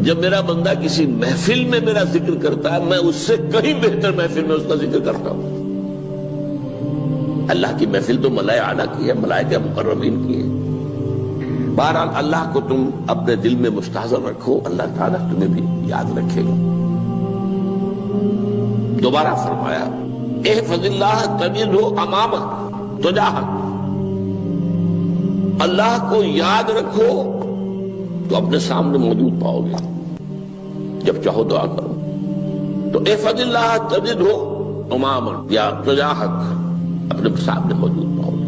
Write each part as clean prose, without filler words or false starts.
جب میرا بندہ کسی محفل میں میرا ذکر کرتا ہے میں اس سے کہیں بہتر محفل میں اس کا ذکر کرتا ہوں۔ اللہ کی محفل تو ملائے اعلیٰ کی ہے، ملائکہ مقربین کی ہے۔ بہرحال اللہ کو تم اپنے دل میں مستحضر رکھو، اللہ تعالیٰ تمہیں بھی یاد رکھے گا۔ دوبارہ فرمایا احفظ اللہ تجدہ امامک تجاہک، اللہ کو یاد رکھو تو اپنے سامنے موجود پاؤ گے، جب چاہو دعا کرو تو احفظ اللہ تجدہ امامک یا تجاہک، اپنے سامنے موجود پاؤ گے۔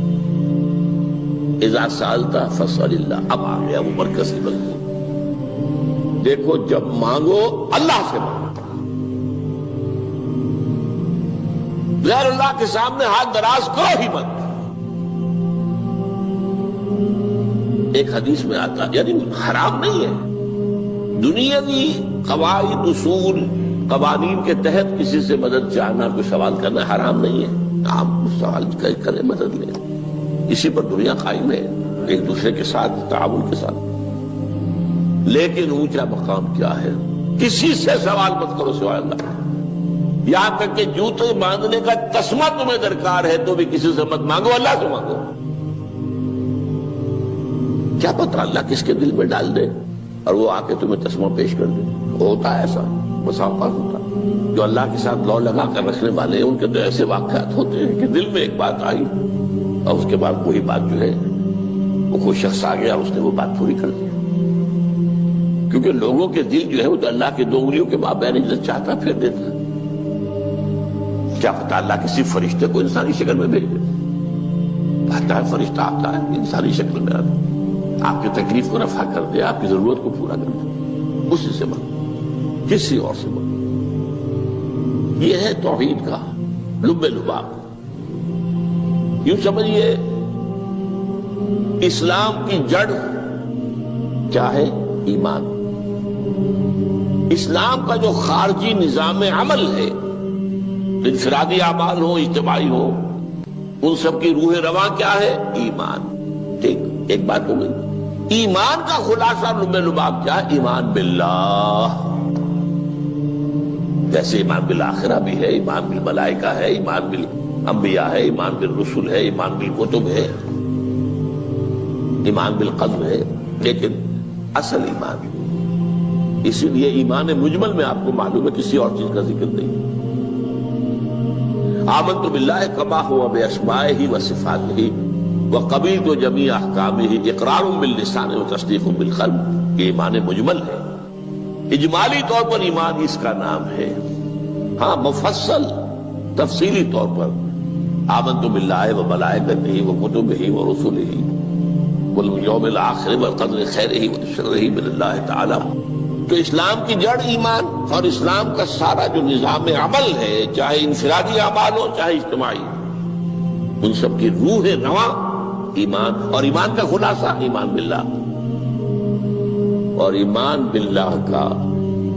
اذا سألت فاسأل اللہ، اب آ گیا وہ مرکزی مضمون۔ دیکھو جب مانگو اللہ سے مانگو، غیر اللہ کے سامنے ہاتھ دراز کرو ہی مت۔ ایک حدیث میں آتا یعنی حرام نہیں ہے، دنیاوی قواعد اصول قوانین کے تحت کسی سے مدد چاہنا، کوئی سوال کرنا حرام نہیں ہے، آپ سوال کریں، مدد لیں، اسی پر دنیا قائم ہے، ایک دوسرے کے ساتھ تعاون کے ساتھ۔ لیکن اونچا مقام کیا ہے؟ کسی سے سوال مت کرو سوائے اللہ، یہاں تک کہ جوتے باندھنے کا تسمہ تمہیں درکار ہے تو بھی کسی سے مت مانگو، اللہ سے مانگو۔ کیا پتہ اللہ کس کے دل میں ڈال دے اور وہ آ کے تمہیں تسمہ پیش کر دے۔ ہوتا ہے ایسا، بسا اوقات ہوتا ہے۔ جو اللہ کے ساتھ لو لگا کر رکھنے والے ہیں ان کے تو ایسے واقعات ہوتے ہیں کہ دل میں ایک بات آئی اور اس کے بعد وہی بات جو ہے وہ کوئی شخص آ گیا اور اس نے وہ بات پوری کر دی، کیونکہ لوگوں کے دل جو ہے وہ تو اللہ کے دو انگلیوں کے مابین جو چاہتا پھر دیتا ہے۔ کیا پتہ اللہ کسی فرشتے کو انسانی شکل میں بھیج دے، آتا ہے فرشتہ، آتا ہے انسانی شکل میں آتا ہے، آپ کی تکلیف کو رفع کر دے، آپ کی ضرورت کو پورا کر دے، اسی سے مانگو، کسی اور سے مانگو۔ یہ ہے توحید کا لب لباب۔ یوں سمجھیے اسلام کی جڑ کیا ہے؟ ایمان۔ اسلام کا جو خارجی نظام عمل ہے، انفرادی اعمال ہو اجتماعی ہو، ان سب کی روح رواں کیا ہے؟ ایمان۔ ٹھیک، ایک بات ہو گئی۔ ایمان کا خلاصہ لب لباب کیا ہے؟ ایمان باللہ، جیسے ایمان بالآخرہ بھی ہے، ایمان بالملائکہ ہے، ایمان بالانبیاء ہے، ایمان بالرسل ہے، ایمان بالکتب ہے، ایمان بالقدر ہے، لیکن اصل ایمان، اسی لیے ایمان مجمل میں آپ کو معلوم ہے کسی اور چیز کا ذکر نہیں۔ آمنت باللہ کما ہوا باسمائہ وصفاتہ وقبلت جمیع احکامہ اقرار باللسان وتصدیق بالقلب، یہ ایمان مجمل ہے۔ اجمالی طور پر ایمان اس کا نام ہے، ہاں مفصل تفصیلی طور پر آمنت باللہ وملائکتہ وکتبہ ورسلہ والیوم الآخر والقدر خیرہ وشرہ من اللہ تعالی۔ تو اسلام کی جڑ ایمان، اور اسلام کا سارا جو نظام عمل ہے، چاہے انفرادی اعمال ہو چاہے اجتماعی، ان سب کی روح رواں ایمان، اور ایمان کا خلاصہ ایمان باللہ۔ اور ایمان باللہ کا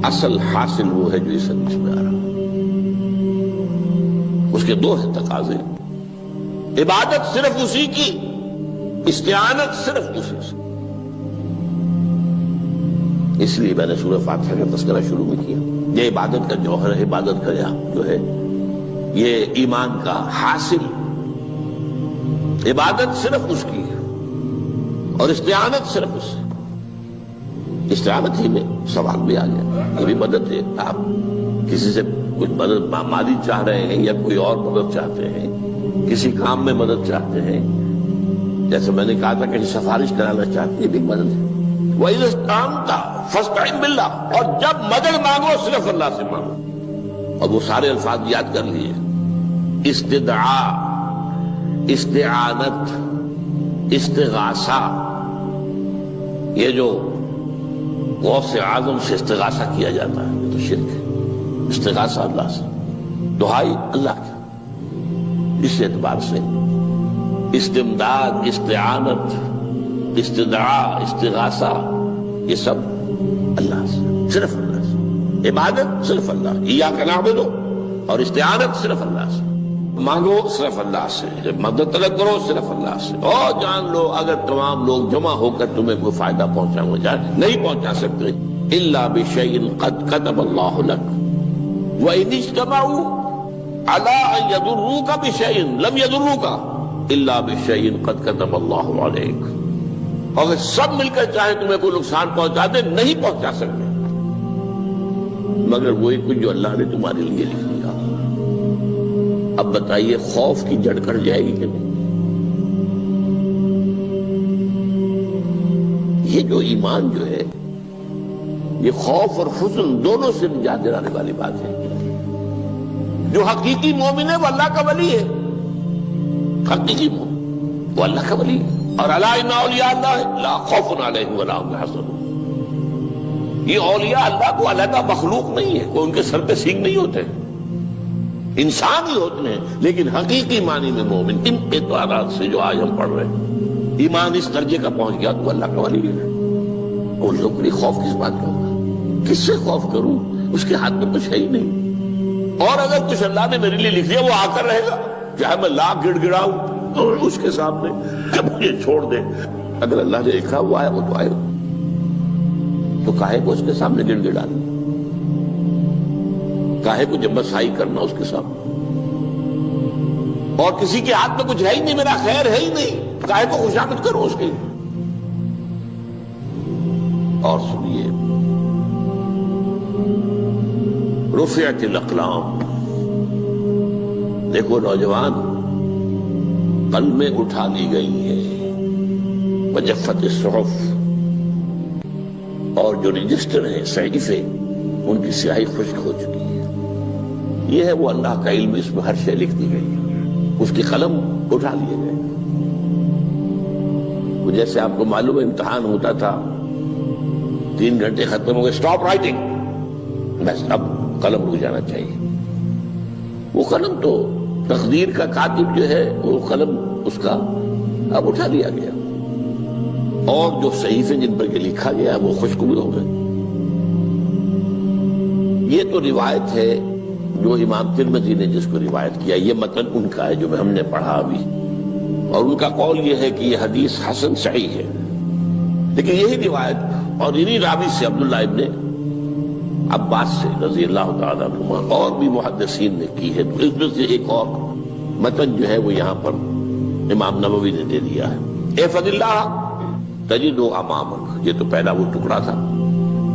اصل حاصل وہ ہے جو اس حدیث میں آ رہا، اس کے دو ہیں تقاضے، عبادت صرف اسی کی، استعانت صرف اسی سے۔ اس لیے میں نے سورہ فاتحہ کا تذکرہ شروع میں کیا، یہ عبادت کا جوہر ہے، عبادت کا جو ہے یہ ایمان کا حاصل، عبادت صرف اس کی ہے اور استعانت صرف اس سے۔ استعانت ہی میں سوال بھی آ گیا، یہ بھی مدد ہے، آپ کسی سے کچھ مدد مالی چاہ رہے ہیں یا کوئی اور مدد چاہتے ہیں، کسی کام میں مدد چاہتے ہیں، جیسے میں نے کہا تھا کہ سفارش کرانا چاہتے ہیں، یہ بھی مدد ہے۔ وَإِذَا اسْتَعَنْتَ فَاسْتَعِنْ بِاللَّهِ، اور جب مدد مانگو صرف اللہ سے مانگو۔ اور وہ سارے الفاظ یاد کر لیے، استدعاء، استعانت، استغاثہ، یہ جو غوث اعظم سے استغاثہ کیا جاتا ہے یہ تو شرک ہے۔ استغاثہ اللہ سے، دعائی اللہ کی، اس اعتبار سے استمداد، استعانت، استدعاء، استغاثہ، یہ سب اللہ سے، صرف اللہ سے۔ عبادت صرف اللہ، ایاک نعبد، اور استعانت صرف اللہ سے، مانگو صرف اللہ سے، جب مدد طلب کرو صرف اللہ سے۔ اور جان لو اگر تمام لوگ جمع ہو کر تمہیں کوئی فائدہ پہنچاؤں گے، نہیں پہنچا سکتے، الا بشیء قد كتب اللہ لک وان اجتمعوا على ان يضروك بشیء لم يضروك الا بشیء قد كتب اللہ علیک. اگر سب مل کر چاہیں تمہیں کوئی نقصان پہنچا دے نہیں پہنچا سکتے مگر وہی کچھ جو اللہ نے تمہارے لیے لکھ دیا. اب بتائیے خوف کی جڑ کٹ جائے گی کہ نہیں؟ یہ جو ایمان جو ہے یہ خوف اور حزن دونوں سے نجات دلانے والی بات ہے. جو حقیقی مومن ہے وہ اللہ کا ولی ہے. حقیقی مومن وہ اللہ کا ولی ہے. اور الا ان اولیاء اللہ لا خوف علیہم ولا هم يحزنون. یہ اولیاء اللہ کو علیحدہ مخلوق نہیں ہے, کوئی ان کے سر پہ سینگ نہیں ہوتے, انسان ہی ہوتے ہیں. لیکن حقیقی معنی میں مومن ان اعتبارات سے جو آج ہم پڑھ رہے ہیں ایمان اس درجے کا پہنچ گیا تو اللہ کا ولی ہے. اور لوگ کے لیے خوف کس بات کا ہوگا؟ کس سے خوف کروں؟ اس کے ہاتھ میں کچھ ہے ہی نہیں. اور اگر کچھ اللہ نے میرے لیے لکھ دیا وہ آ کر رہے گا, چاہے میں لاکھ گڑ گڑاؤں اس کے سامنے کہ مجھے چھوڑ دے. اگر اللہ نے لکھا وہ آیا وہ تو آئے, تو کاہے کو اس کے سامنے گڑ گڑانا, کاہے کو جمبسائی کرنا اس کے سامنے. اور کسی کے ہاتھ میں کچھ ہے ہی نہیں, میرا خیر ہے ہی نہیں, کاہے کو خوشامد کرو اس کی. اور سنیے رفعت الاقلام, دیکھو نوجوان قلمیں اٹھا لی گئی ہیں, وجفت الصحف, اور جو رجسٹر ہیں صحیفے ان کی سیاہی خشک ہو چکی ہے. یہ ہے وہ اللہ کا علم, اس میں ہر شے لکھ دی گئی, اس کی قلم اٹھا لیے گئے. جیسے آپ کو معلوم ہے امتحان ہوتا تھا 3 گھنٹے ختم ہو گئے, اسٹاپ رائٹنگ, بس اب قلم رک جانا چاہیے. وہ قلم تو تقدیر کا کاتب جو ہے وہ قلم اس کا اب اٹھا لیا گیا, اور جو صحیفے جن پر یہ لکھا گیا وہ خشک بھی ہو گئے. یہ تو روایت ہے جو امام ترمذی نے جس کو روایت کیا, یہ متن ان کا ہے جو ہم نے پڑھا ابھی, اور ان کا قول یہ ہے کہ یہ حدیث حسن صحیح ہے. لیکن یہی روایت اور انہی راوی سے عبداللہ ابن عباس سے رضی اللہ تعالیٰ عنہما اور بھی محدثین نے کی ہے. تو اس میں سے ایک اور متن جو ہے وہ یہاں پر امام نووی نے دے دیا ہے. احفظ اللہ تجد امامک, یہ تو پہلا وہ ٹکڑا تھا.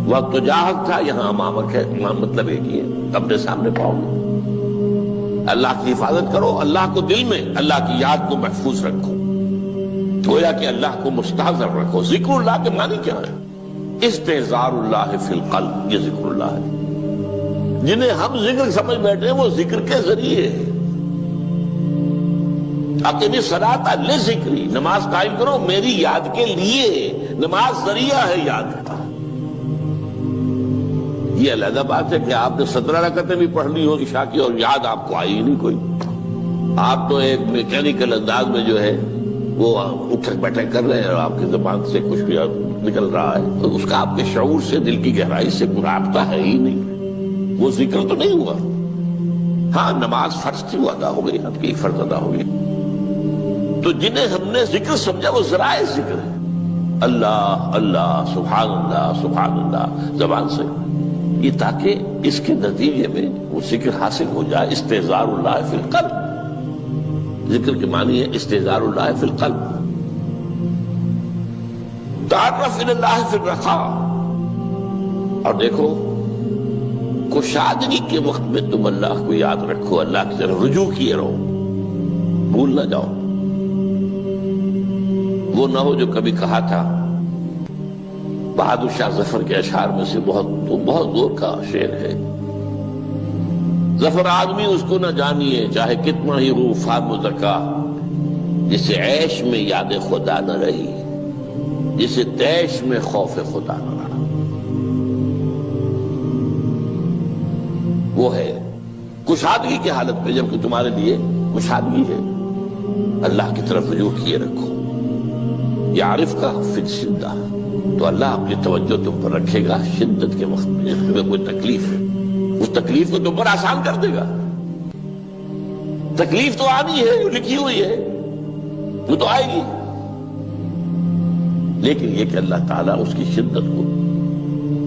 وقت تو جاہک تھا, یہاں امامک ہے, امام مطلب ایک ہی ہے, اپنے سامنے پاؤ گے. اللہ کی حفاظت کرو, اللہ کو دل میں, اللہ کی یاد کو محفوظ رکھو, گویا کہ اللہ کو مستحضر رکھو. ذکر اللہ کے معنی کیا ہے؟ استحضار اللہ فی القلب, یہ ذکر اللہ ہے. جنہیں ہم ذکر سمجھ بیٹھے ہیں وہ ذکر کے ذریعے ہے. اقیم الصلاۃ لذکری, نماز قائم کرو میری یاد کے لیے. نماز ذریعہ ہے یاد کا. یہ علیحدہ بات ہے کہ آپ نے 17 رکعتیں بھی پڑھ لی ہو عشاء کی اور یاد آپ کو آئی ہی نہیں کوئی. آپ تو ایک میکینیکل انداز میں جو ہے وہ اٹھک بیٹھک کر رہے ہیں اور آپ کی زبان سے کچھ بھی نکل رہا ہے, تو اس کا آپ کے شعور سے, دل کی گہرائی سے کوئی رابطہ ہے ہی نہیں. وہ ذکر تو نہیں ہوا. ہاں نماز فرض تھی وہ ادا ہو گئی, آپ کی فرض ادا ہو گئی. تو جنہیں ہم نے ذکر سمجھا وہ ذرائع ذکر ہے. اللہ اللہ, سبحان اللہ زبان سے, یہ تاکہ اس کے نتیجے میں وہ ذکر حاصل ہو جائے. استحضار اللہ فی القلب, ذکر کے معنی ہے استحضار اللہ فی القلب. تعرف الی اللہ فی الرخاء, اور دیکھو کشادگی کے وقت میں تم اللہ کو یاد رکھو, اللہ کی طرف رجوع کیے رہو, بھول نہ جاؤ. وہ نہ ہو جو کبھی کہا تھا بہادر شاہ ظفر کے اشعار میں سے, بہت دور کا شعر ہے. ظفر آدمی اس کو نہ جانیے چاہے کتنا ہی رو فام زکا, جسے عیش میں یاد خدا نہ رہی, جسے تیش میں خوف خدا نہ رہا. وہ ہے کشادگی کی حالت میں, جبکہ تمہارے لیے کشادگی ہے. اللہ کی طرف رجوع کیے رکھو. یعرف کا فی الشدہ, تو اللہ اپنی توجہ تم پر رکھے گا شدت کے وقت میں, جب تمہیں کوئی تکلیف ہے اس تکلیف کو تم پر آسان کر دے گا. تکلیف تو آنی ہے, جو لکھی ہوئی ہے وہ تو آئے گی, لیکن یہ کہ اللہ تعالیٰ اس کی شدت کو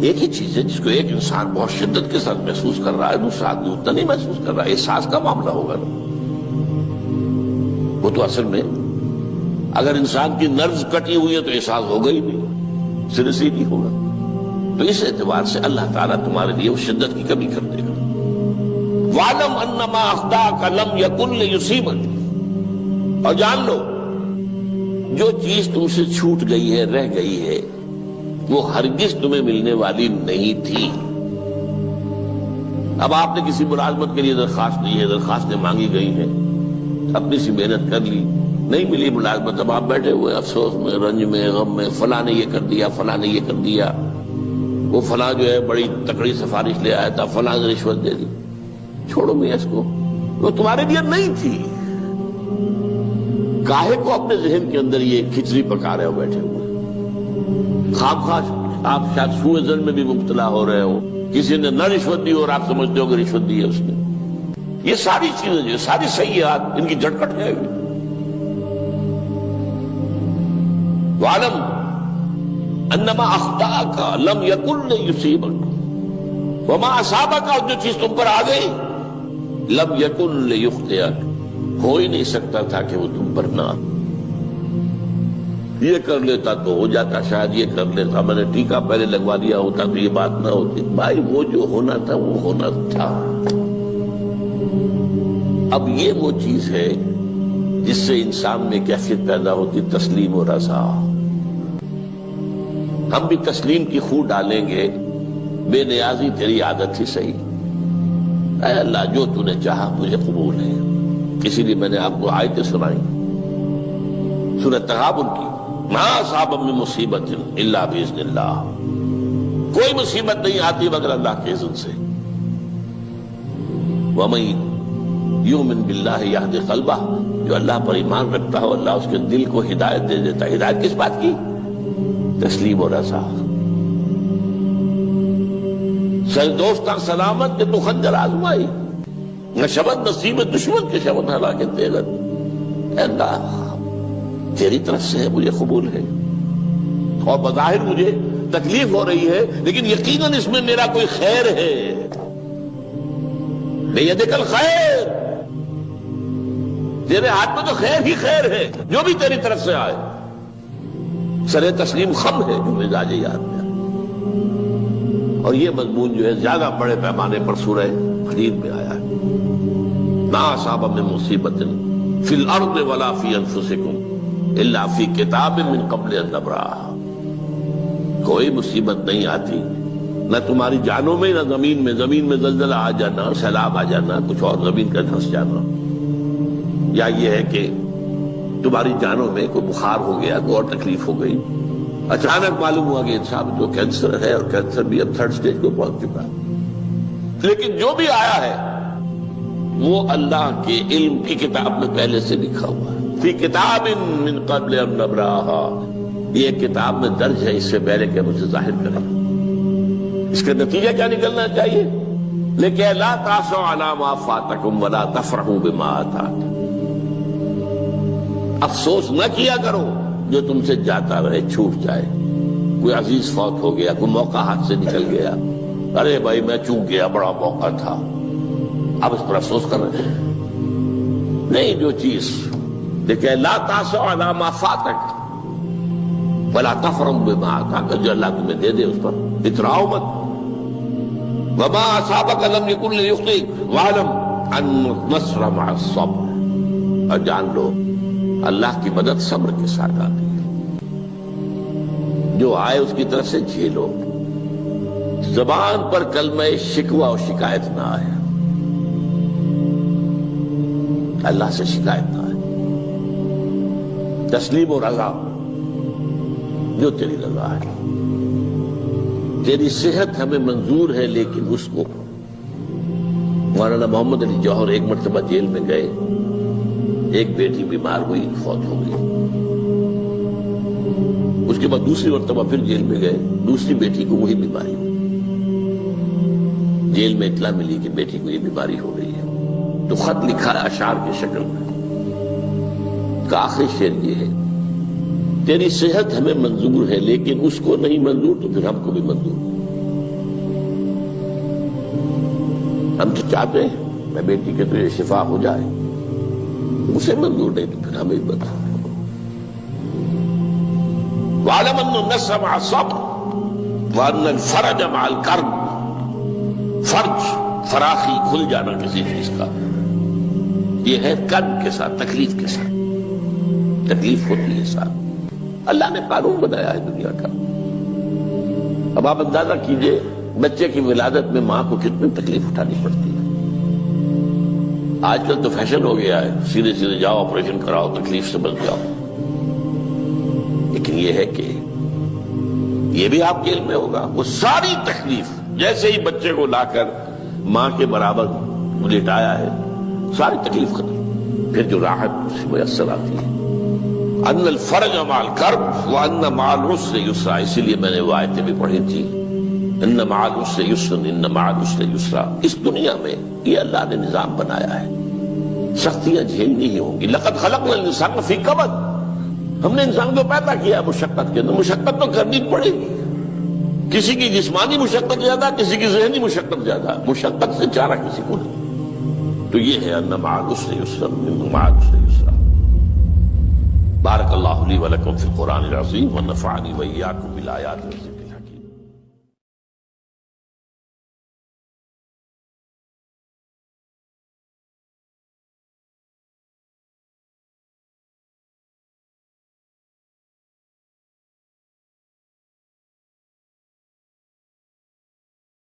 ایک ہی چیز ہے جس کو ایک انسان بہت شدت کے ساتھ محسوس کر رہا ہے، دوسرا آدمی اتنا نہیں محسوس کر رہا ہے، احساس کا معاملہ ہوگا نا۔ وہ تو اصل میں اگر انسان کی نرز کٹی ہوئی ہے تو احساس ہوگا ہی نہیں، سرے سے ہی نہیں ہوگا۔ تو اس اعتبار سے اللہ تعالیٰ تمہارے لیے وہ شدت کی کمی کر دے گا۔ وَاعْلَمْ أَنَّمَا أَخْطَأَكَ لَمْ يَكُنْ لِيُصِيبَكَ، اور جان لو جو چیز تم سے چھوٹ گئی ہے، رہ گئی ہے، وہ ہرگز تمہیں ملنے والی نہیں تھی۔ اب آپ نے کسی ملازمت کے لیے درخواست دی ہے، درخواستیں مانگی گئی ہیں، اپنی سی محنت کر لی، نہیں ملی ملازمت، اب آپ بیٹھے ہوئے افسوس میں، رنج میں، غم میں، فلاں نے یہ کر دیا، فلاں نے یہ کر دیا، وہ فلاں جو ہے بڑی تکڑی سفارش لے آیا تھا، فلاں نے رشوت دے دی۔ چھوڑو میاں اس کو، وہ تمہارے لیے نہیں تھی۔ کاہے کو اپنے ذہن کے اندر یہ کھچڑی پکا رہے ہو بیٹھے ہوئے؟ خواہ آپ شاید سوء ظن میں بھی مبتلا ہو رہے ہو، کسی نے نہ رشوت دی اور آپ سمجھتے ہو کہ رشوت دی ہے اس نے۔ یہ ساری چیزیں جو ساری سیئات، ان کی جڑ کٹ جائے گی۔ وَاعْلَمْ أَنَّمَا أَخْطَأَكَ لَمْ يَكُنْ لِيُصِيبَكَ وَمَا أَصَابَكَ، اور جو چیز تم پر آ گئی، لَمْ يَكُنْ لِيُخْطِئَكَ، ہو ہی نہیں سکتا تھا کہ وہ تم پر نہ۔ یہ کر لیتا تو ہو جاتا، شاید یہ کر لیتا، میں نے ٹیکا پہلے لگوا دیا ہوتا تو یہ بات نہ ہوتی۔ بھائی وہ جو ہونا تھا وہ ہونا تھا۔ اب یہ وہ چیز ہے جس سے انسان میں کیفیت پیدا ہوتی، تسلیم و رضا۔ ہم بھی تسلیم کی خو ڈالیں گے، بے نیازی تیری عادت ہی صحیح، اے اللہ جو تو نے چاہا مجھے قبول ہے۔ اسی لیے میں نے آپ کو آیتیں سنائی سورہ تغابن کی، ما اصاب من مصیبت الا باذن اللہ، کوئی مصیبت نہیں آتی مگر اللہ کے اذن سے۔ وَمَن یؤمن باللہ یہد قلبہ، جو اللہ پر ایمان رکھتا ہو اللہ اس کے دل کو ہدایت دے دیتا ہے۔ ہدایت کس بات کی؟ تسلیم و رضا۔ سر دوستاں سلامت کہ تو خنجر آزمائی، نہ شبد نصیب دشمن کے شبد ہلاکت تیغت۔ اے اللہ تیری طرف سے ہے، مجھے قبول ہے، اور بظاہر مجھے تکلیف ہو رہی ہے لیکن یقیناً اس میں میرا کوئی خیر ہے۔ بیدک الخیر، تیرے ہاتھ میں تو خیر ہی خیر ہے، جو بھی تیری طرف سے آئے۔ سر تسلیم خم ہے جو مزاج یاد میں، اور یہ مضمون جو ہے زیادہ بڑے پیمانے پر سورہ حدید میں آیا ہے۔ ما اصاب من مصیبت فی الارض ولا فی انفسکم الا فی کتاب من قبل ان نبرأها، کوئی مصیبت نہیں آتی نہ تمہاری جانوں میں نہ زمین میں زلزلہ آ جانا، سیلاب آ جانا، کچھ اور زمین کا دھنس جانا، یا یہ ہے کہ تمہاری جانوں میں کوئی بخار ہو گیا، کوئی اور تکلیف ہو گئی، اچانک معلوم ہوا کہ انسان جو کینسر ہے اور کینسر بھی اب 3rd سٹیج کو پہنچ چکا ہے، لیکن جو بھی آیا ہے وہ اللہ کے علم کی کتاب میں پہلے سے لکھا ہوا ہے۔ فی کتاب من قبل ان نبرأها، یہ کتاب میں درج ہے اس سے پہلے کہ ہم اسے ظاہر کریں۔ اس کا نتیجہ کیا نکلنا چاہیے؟ لیکن لا تاسوا علی ما فاتکم ولا تفرحوا بما آتاکم، افسوس نہ کیا کرو جو تم سے جاتا رہے، چھوٹ جائے۔ کوئی عزیز فوت ہو گیا، کوئی موقع ہاتھ سے نکل گیا، ارے بھائی میں چوک گیا، بڑا موقع تھا، اب اس پر افسوس کر رہے ہیں؟ نہیں، جو چیز دیکھیں لا تاسوا علی ما فاتک ولا تفرحوا بما آتاک، جو اللہ تمہیں دے دے اس پر اتراؤ مت۔ وما اصابک لم یکن لیخطئک واعلم ان النصر مع الصبر، اور جان لو اللہ کی مدد صبر کے ساتھ آتی ہے، جو آئے اس کی طرف سے جھیلو۔ زبان پر کلمہ شکوہ اور شکایت نہ آئے، اللہ سے شکایت نہ آئے، تسلیم و رضا، جو تیری رضا ہے۔ تیری صحت ہمیں منظور ہے لیکن اس کو، مولانا محمد علی جوہر ایک مرتبہ جیل میں گئے، ایک بیٹی بیمار ہوئی، فوت ہو گئی، اس کے بعد دوسری مرتبہ پھر جیل میں گئے، دوسری بیٹی کو وہی بیماری ہوئی، جیل میں اطلاع ملی کہ بیٹی کو یہ بیماری ہو گئی ہے، تو خط لکھا ہے اشعار کی شکل میں، کا آخری شعر یہ ہے، تیری صحت ہمیں منظور ہے لیکن اس کو نہیں منظور تو پھر ہم کو بھی منظور۔ ہم تو چاہتے ہیں میں بیٹی کے تجھے شفا ہو جائے، اسے منظور نہیں تو پھر ہمیں بتا۔ وَاعْلَمْ أَنَّ النَّصْرَ مَعَ الصَّبْرِ وَأَنَّ الْفَرَجَ مَعَ الْكَرْبِ۔ فرج، فراخی، کھل جانا کسی چیز کا، یہ ہے کرب کے ساتھ، تکلیف کے ساتھ، تکلیف ہوتی ہے ساتھ۔ اللہ نے قانون بنایا ہے دنیا کا۔ اب آپ اندازہ کیجئے بچے کی ولادت میں ماں کو کتنی تکلیف اٹھانی پڑتی ہے۔ آج کل تو فیشن ہو گیا ہے، سیدھے سیدھے جاؤ آپریشن کراؤ تکلیف سے بچ جاؤ، لیکن یہ ہے کہ یہ بھی آپ کے علم میں ہوگا، وہ ساری تکلیف جیسے ہی بچے کو لا کر ماں کے برابر لٹایا ہے ساری تکلیف ختم، پھر جو راحت میسر آتی ہے۔ ان الفرج مع الکرب وان مع العسر یسرا، اسی لیے میں نے وہ آیتیں بھی پڑھی تھی، ان مع العسر یسرا ان مع العسر یسرا۔ اس دنیا میں یہ اللہ نے نظام بنایا ہے، سختیاں جھیلنی ہی ہوں گی۔ لقد خلقنا الانسان فی کبد، ہم نے انسان کو پیدا کیا مشقت کے اندر، مشقت تو کرنی پڑے گی۔ کسی کی جسمانی مشقت زیادہ، کسی کی ذہنی مشقت زیادہ، مشقت سے چارہ کسی کو نہیں۔ تو یہ ہے ان مع العسر یسرا ان مع العسر یسرا۔ بارک اللہ لی ولکم فی القرآن العظیم ونفعنی وإیاکم بالآیات الحکیمہ۔